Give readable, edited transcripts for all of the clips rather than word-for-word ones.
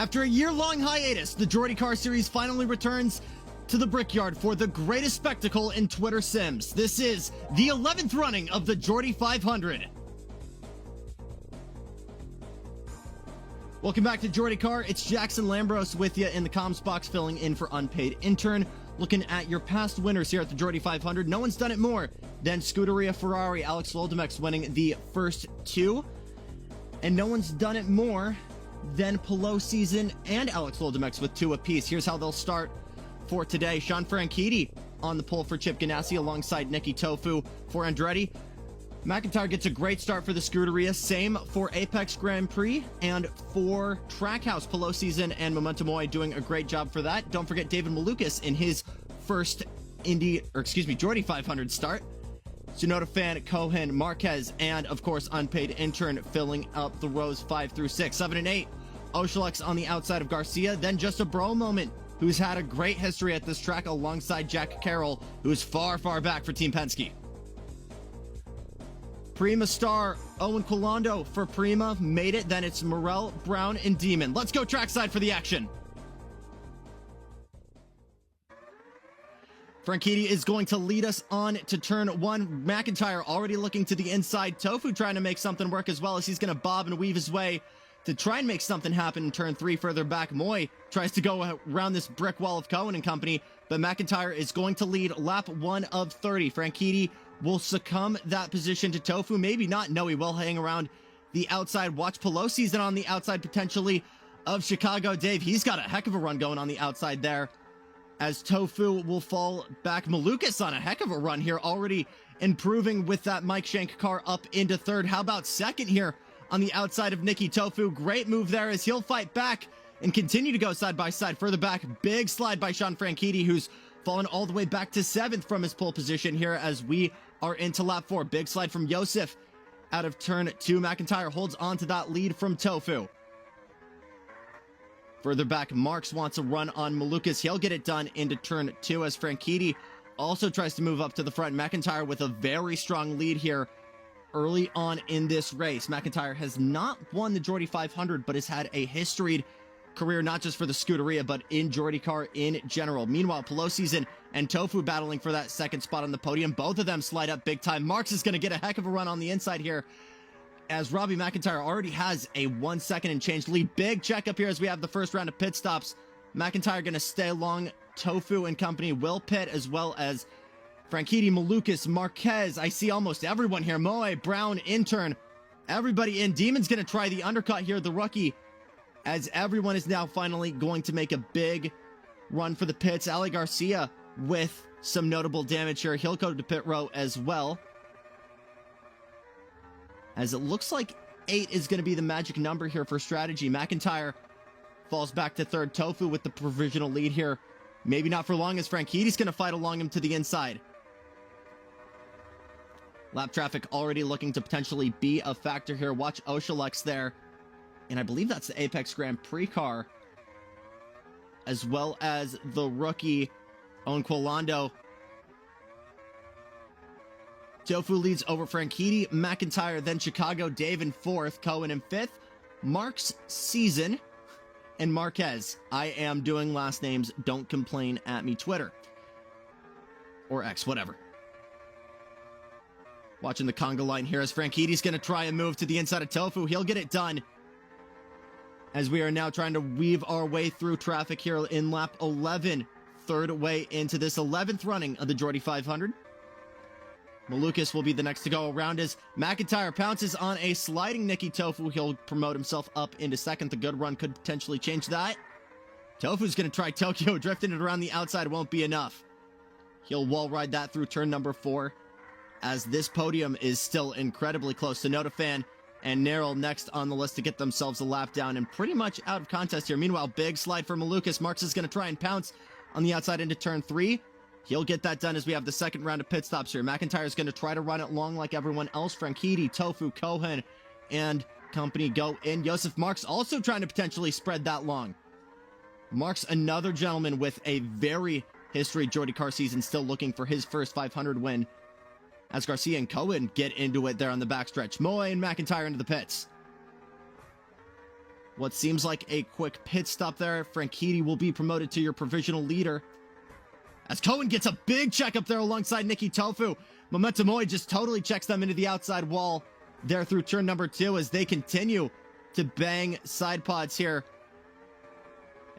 After a year-long hiatus, the JordiCar series finally returns to the Brickyard for the greatest spectacle in Twitter Sims. This is the 11th running of the Jordi 500. Welcome back to JordiCar. It's Jackson Lambros with you in the comms box, filling in for unpaid intern. Looking at your past winners here at the Jordi 500. No one's done it more than Scuderia Ferrari, Alex Loldemex winning the first two. And no one's done it more than Polo Season and Alex Loldemex with two apiece. Here's how they'll start for today. Sean Franchitti on the pole for Chip Ganassi alongside Nicky Tofu for Andretti. McIntyre gets a great start for the Scuderia. Same for Apex Grand Prix and for Trackhouse. Polo Season and Momentum Oy doing a great job for that. Don't forget David Malukas in his first Jordi 500 start. Tsunoda Fan, Cohen, Marquez, and of course unpaid intern filling up the rows 5 through 6. 7 and 8, Oshalex on the outside of Garcia. Then just a bro moment, who's had a great history at this track alongside Jack Carroll, who's far back for Team Penske. Prima star Owen Quilando for Prima made it. Then it's Morel, Brown, and Demon. Let's go trackside for the action. Franchitti is going to lead us on to turn one. McIntyre already looking to the inside. Tofu trying to make something work as well, as he's going to bob and weave his way to try and make something happen in turn 3 further back. Moy tries to go around this brick wall of Cohen and company, but McIntyre is going to lead lap 1 of 30. Franchitti will succumb that position to Tofu. Maybe not. No, he will hang around the outside. Watch Polo Season on the outside potentially of Chicago. Dave, he's got a heck of a run going on the outside there, as Tofu will fall back. Malukas on a heck of a run here, already improving with that Mike Shank car up into third. How about second here on the outside of Nicky Tofu? Great move there as he'll fight back and continue to go side by side. Further back, big slide by Sean Franchitti, who's fallen all the way back to 7th from his pole position here as we are into lap 4. Big slide from Josef out of turn 2. McIntyre holds on to that lead from Tofu. Further back, Marks wants a run on Malukas. He'll get it done into turn 2 as Franchitti also tries to move up to the front. McIntyre with a very strong lead here early on in this race. McIntyre has not won the Jordi 500, but has had a historied career, not just for the Scuderia, but in JordiCar in general. Meanwhile, Polo Season and Tofu battling for that second spot on the podium. Both of them slide up big time. Marks is going to get a heck of a run on the inside here, as Robbie McIntyre already has a 1 second and change lead. Big check up here as we have the first round of pit stops. McIntyre going to stay along. Tofu and company will pit, as well as Franchitti, Malukas, Marquez. I see almost everyone here. Moe, Brown, intern, everybody in. Demon's going to try the undercut here, the rookie, as everyone is now finally going to make a big run for the pits. Ali Garcia with some notable damage here. He'll go to pit row as well, as it looks like 8 is going to be the magic number here for strategy. McIntyre falls back to third. Tofu with the provisional lead here. Maybe not for long, as Franchitti's going to fight along him to the inside. Lap traffic already looking to potentially be a factor here. Watch Oshalex there. And I believe that's the Apex Grand Prix car, as well as the rookie Owen Quilando. Tofu leads over Franchitti, McIntyre, then Chicago, Dave in 4th, Cohen in 5th, Marks, Season, and Marquez. I am doing last names. Don't complain at me, Twitter. Or X, whatever. Watching the conga line here as Franchitti's going to try and move to the inside of Tofu. He'll get it done, as we are now trying to weave our way through traffic here in lap 11. Third way into this 11th running of the Jordi 500. Malukas will be the next to go around as McIntyre pounces on a sliding Nicky Tofu. He'll promote himself up into 2nd. The good run could potentially change that. Tofu's going to try Tokyo. Drifting it around the outside won't be enough. He'll wall ride that through turn number 4, as this podium is still incredibly close. Tsunoda Fan and Neril next on the list to get themselves a lap down and pretty much out of contest here. Meanwhile, big slide for Malukas. Marks is going to try and pounce on the outside into turn 3. He'll get that done as we have the second round of pit stops here. McIntyre is going to try to run it long like everyone else. Franchitti, Tofu, Cohen, and company go in. Josef Marks also trying to potentially spread that long. Marks, another gentleman with a very history JordiCar season, still looking for his first 500 win, as Garcia and Cohen get into it there on the backstretch. Moy and McIntyre into the pits. What seems like a quick pit stop there. Franchitti will be promoted to your provisional leader. As Cohen gets a big check up there alongside Nicky Tofu. Momentum Oy just totally checks them into the outside wall there through turn number 2 as they continue to bang side pods here.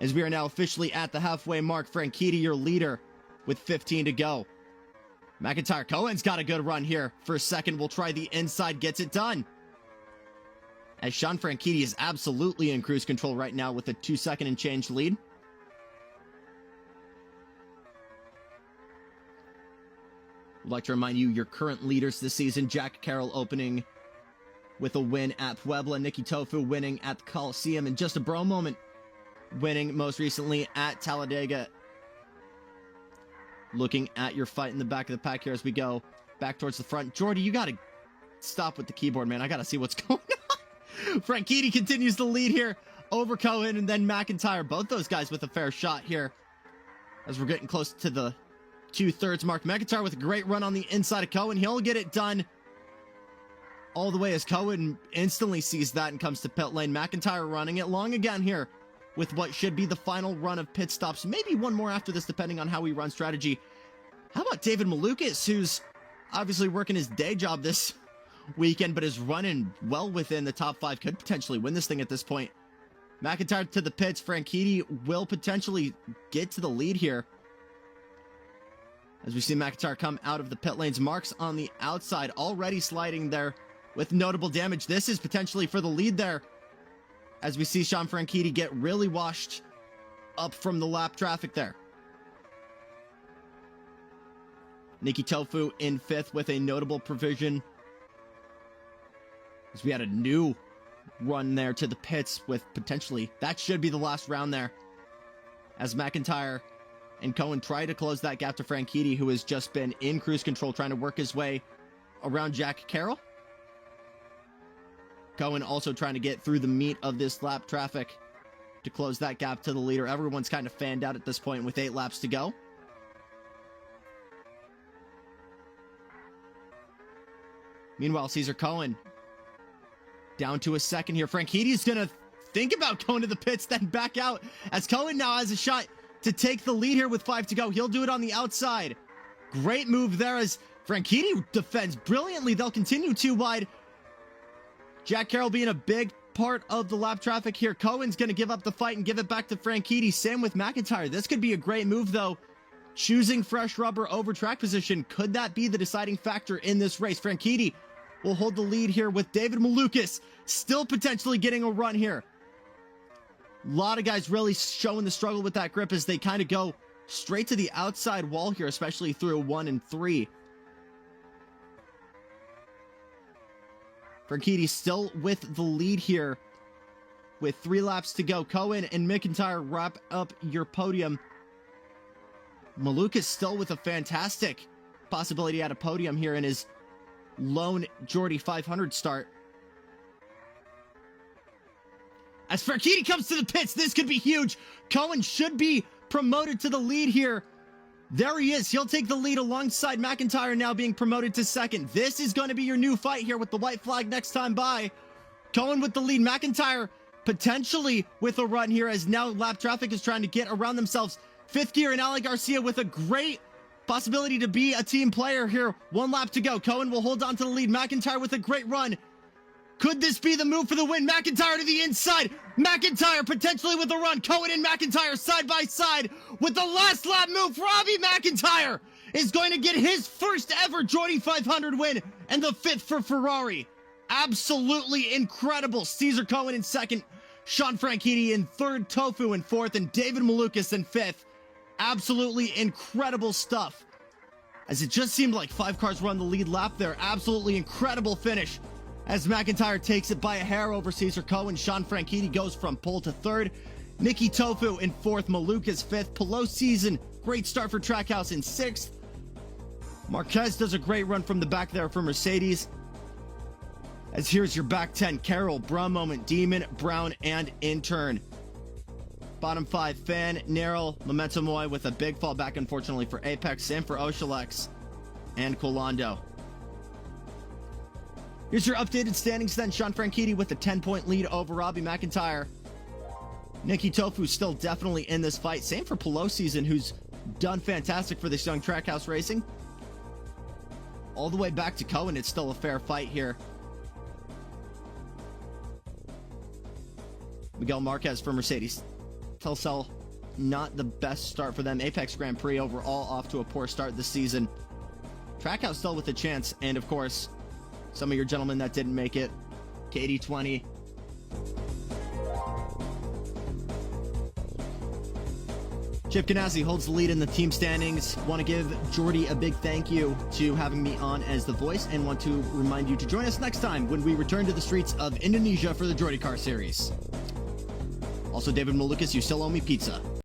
As we are now officially at the halfway mark, Franchitti, your leader, with 15 to go. McIntyre, Cohen's got a good run here. For a second, we'll try the inside, gets it done. As Sean Franchitti is absolutely in cruise control right now with a 2-second and change lead. I'd like to remind you, your current leaders this season, Jack Carroll opening with a win at Puebla, Nicky Tofu winning at the Coliseum, and Just a Bro Moment winning most recently at Talladega. Looking at your fight in the back of the pack here as we go back towards the front. Jordi, you got to stop with the keyboard, man. I got to see what's going on. Franchitti continues to lead here over Cohen and then McIntyre. Both those guys with a fair shot here as we're getting close to the 2/3 mark. McIntyre with a great run on the inside of Cohen. He'll get it done all the way as Cohen instantly sees that and comes to pit lane. McIntyre running it long again here with what should be the final run of pit stops. Maybe one more after this, depending on how we run strategy. How about David Malukas, who's obviously working his day job this weekend, but is running well within the top 5, could potentially win this thing at this point. McIntyre to the pits. Franchitti will potentially get to the lead here. As we see McIntyre come out of the pit lanes. Marks on the outside, already sliding there with notable damage. This is potentially for the lead there. As we see Sean Franchitti get really washed up from the lap traffic there. Nicky Tofu in 5th with a notable provision. As we had a new run there to the pits with potentially, that should be the last round there. As McIntyre and Cohen try to close that gap to Franchitti, who has just been in cruise control trying to work his way around Jack Carroll. Cohen also trying to get through the meat of this lap traffic to close that gap to the leader. Everyone's kind of fanned out at this point with 8 laps to go. Meanwhile, Cesar Cohen down to a second here. Franchitti's going to think about going to the pits, then back out, as Cohen now has a shot to take the lead here with 5 to go. He'll do it on the outside. Great move there as Franchitti defends brilliantly. They'll continue 2 wide. Jack Carroll being a big part of the lap traffic here. Cohen's going to give up the fight and give it back to Franchitti. Same with McIntyre. This could be a great move, though. Choosing fresh rubber over track position. Could that be the deciding factor in this race? Franchitti will hold the lead here with David Malukas still potentially getting a run here. A lot of guys really showing the struggle with that grip as they kind of go straight to the outside wall here, especially through 1 and 3. Franchitti still with the lead here with 3 laps to go. Cohen and McIntyre wrap up your podium. Malukas still with a fantastic possibility at a podium here in his lone Jordi 500 start. As Franchitti comes to the pits, this could be huge. Cohen should be promoted to the lead here. There he is. He'll take the lead alongside McIntyre now being promoted to 2nd. This is going to be your new fight here with the white flag next time by. Cohen with the lead. McIntyre potentially with a run here as now lap traffic is trying to get around themselves. 5th gear and Ali Garcia with a great possibility to be a team player here. 1 lap to go. Cohen will hold on to the lead. McIntyre with a great run. Could this be the move for the win? McIntyre to the inside. McIntyre potentially with a run. Cohen and McIntyre side by side with the last lap move. Robbie McIntyre is going to get his first ever Jordi 500 win and the 5th for Ferrari. Absolutely incredible. Cesar Cohen in 2nd. Sean Franchitti in 3rd. Tofu in 4th. And David Malukas in 5th. Absolutely incredible stuff. As it just seemed like 5 cars run the lead lap there. Absolutely incredible finish. As McIntyre takes it by a hair over Cesar Cohen. Sean Franchitti goes from pole to 3rd. Nicky Tofu in 4th. Malukas 5th. Pelosi season. Great start for Trackhouse in 6th. Marquez does a great run from the back there for Mercedes. As here's your back 10. Carroll, Bra Moment, Demon, Brown, and Intern. Bottom 5, Fan, Neril, Memento Mori with a big fall back, unfortunately, for Apex, and for Oshalex and Colando. Here's your updated standings then. Sean Franchitti with a 10-point lead over Robbie McIntyre. Nikki Tofu's still definitely in this fight. Same for Pelosi's, who's done fantastic for this young Trackhouse Racing. All the way back to Cohen, it's still a fair fight here. Miguel Marquez for Mercedes. Telcel, not the best start for them. Apex Grand Prix overall off to a poor start this season. Trackhouse still with a chance, and of course, some of your gentlemen that didn't make it. KD20. Chip Ganassi holds the lead in the team standings. Want to give Jordi a big thank you to having me on as the voice, and want to remind you to join us next time when we return to the streets of Indonesia for the JordiCar series. Also, David Malukas, you still owe me pizza.